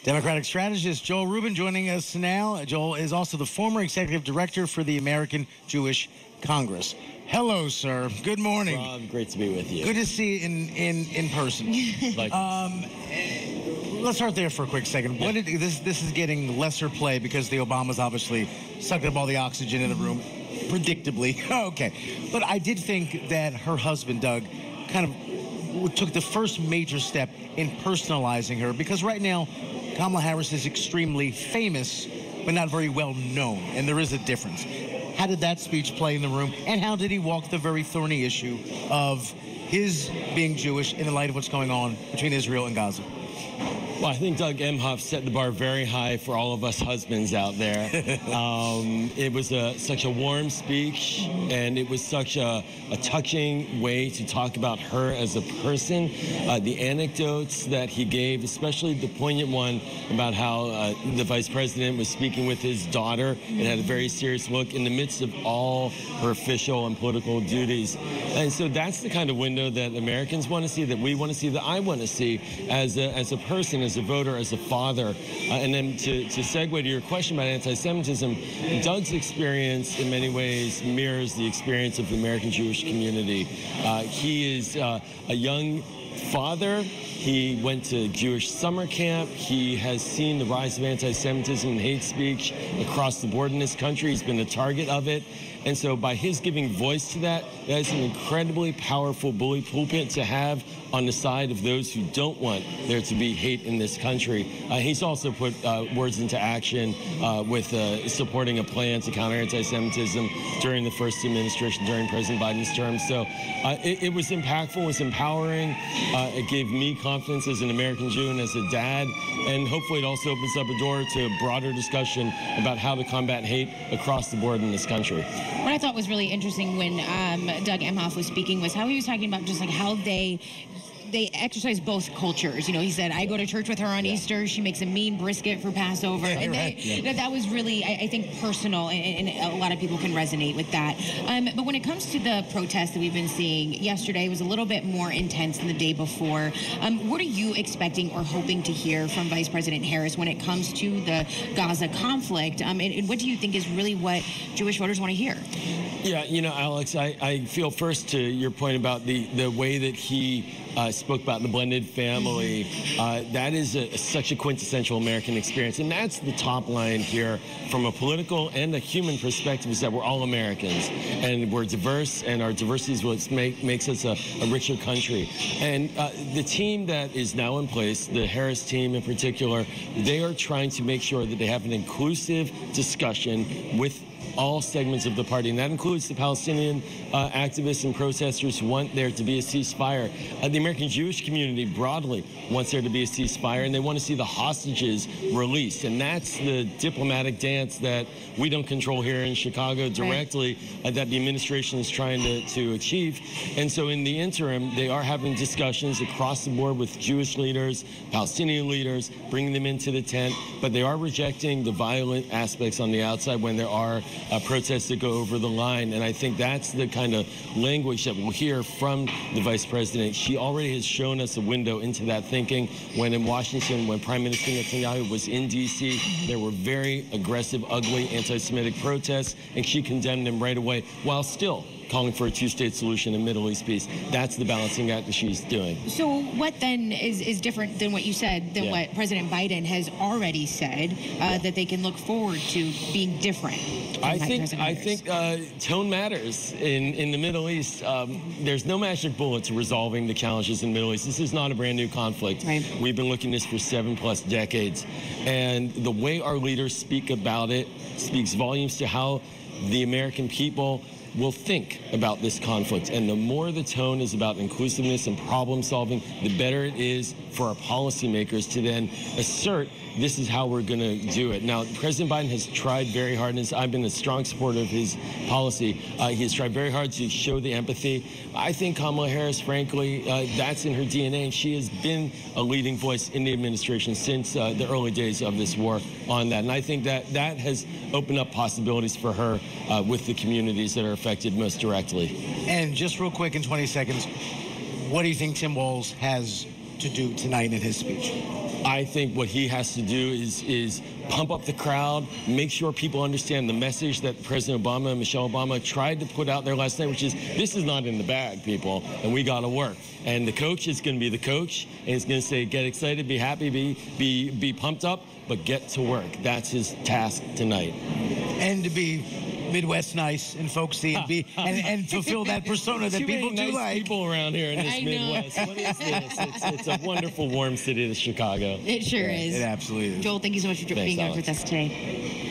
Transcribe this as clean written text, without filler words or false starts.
Democratic strategist Joel Rubin joining us now. Joel is also the former executive director for the American Jewish Congress. Hello, sir. Good morning. Rob, great to be with you. Good to see you in person. Let's start there for a quick second. What did, this is getting lesser play because the Obamas obviously sucked up all the oxygen in the room, predictably. Okay. But I did think that her husband, Doug, kind of took the first major step in personalizing her, because right now Kamala Harris is extremely famous, but not very well known, and there is a difference. How did that speech play in the room, and how did he walk the very thorny issue of his being Jewish in the light of what's going on between Israel and Gaza? Well, I think Doug Emhoff set the bar very high for all of us husbands out there. It was such a warm speech, and it was such a touching way to talk about her as a person. The anecdotes that he gave, especially the poignant one about how the vice president was speaking with his daughter and had a very serious look in the midst of all her official and political duties. And so that's the kind of window that Americans want to see, that we want to see, that I want to see as a person, as a voter, as a father. And then to segue to your question about anti-Semitism, Doug's experience in many ways mirrors the experience of the American Jewish community. He is a young father. He went to Jewish summer camp. He has seen the rise of anti-Semitism and hate speech across the board in this country. He's been the target of it. And so by his giving voice to that, that is an incredibly powerful bully pulpit to have on the side of those who don't want there to be hate in this country. He's also put words into action with supporting a plan to counter anti-Semitism during the first administration, during President Biden's term. So it was impactful, it was empowering. It gave me confidence as an American Jew and as a dad. And hopefully it also opens up a door to a broader discussion about how to combat hate across the board in this country. What I thought was really interesting when Doug Emhoff was speaking was how he was talking about just like how they exercise both cultures. You know, he said, I go to church with her on Easter. She makes a mean brisket for Passover. And that was really, I think, personal, and a lot of people can resonate with that. But when it comes to the protests that we've been seeing, yesterday was a little bit more intense than the day before. What are you expecting or hoping to hear from Vice President Harris when it comes to the Gaza conflict? And what do you think is really what Jewish voters want to hear? Yeah, you know, Alex, I feel first to your point about the way that he spoke about the blended family. That is such a quintessential American experience. And that's the top line here from a political and a human perspective, is that we're all Americans and we're diverse, and our diversity is what makes us a richer country. And the team that is now in place, the Harris team in particular, they are trying to make sure that they have an inclusive discussion with all segments of the party, and that includes the Palestinian activists and protesters who want there to be a ceasefire. The American Jewish community broadly wants there to be a ceasefire, and they want to see the hostages released. And that's the diplomatic dance that we don't control here in Chicago directly, that the administration is trying to achieve. And so in the interim, they are having discussions across the board with Jewish leaders, Palestinian leaders, bringing them into the tent, but they are rejecting the violent aspects on the outside when there are protests that go over the line. And I think that's the kind of language that we'll hear from the vice president. She already has shown us a window into that thinking. When in Washington, when Prime Minister Netanyahu was in D.C., there were very aggressive, ugly anti-Semitic protests, and she condemned them right away, while still calling for a two-state solution and Middle East peace. That's the balancing act that she's doing. So what then is different than what you said, than what President Biden has already said, that they can look forward to being different? I think tone matters in the Middle East. There's no magic bullet to resolving the challenges in the Middle East. This is not a brand new conflict. We've been looking at this for 7+ decades. And the way our leaders speak about it speaks volumes to how the American people will think about this conflict. And the more the tone is about inclusiveness and problem solving, the better it is for our policymakers to then assert this is how we're going to do it. Now, President Biden has tried very hard, and I've been a strong supporter of his policy. He has tried very hard to show the empathy. I think Kamala Harris, frankly, that's in her DNA, and she has been a leading voice in the administration since the early days of this war on that. And I think that has opened up possibilities for her with the communities that are affected most directly. And just real quick in 20 seconds, what do you think Tim Walz has to do tonight in his speech? I think what he has to do is pump up the crowd, make sure people understand the message that President Obama and Michelle Obama tried to put out there last night, which is this is not in the bag, people, and we got to work. And the coach is going to be the coach, and he's going to say, get excited, be happy, be pumped up, but get to work. That's his task tonight. And to be Midwest nice and folksy and be and fulfill that persona that people do nice like. People around here in this Midwest. What is this? It's a wonderful, warm city, this Chicago. It sure is. It absolutely is. Joel, thank you so much for being here Alex. with us today.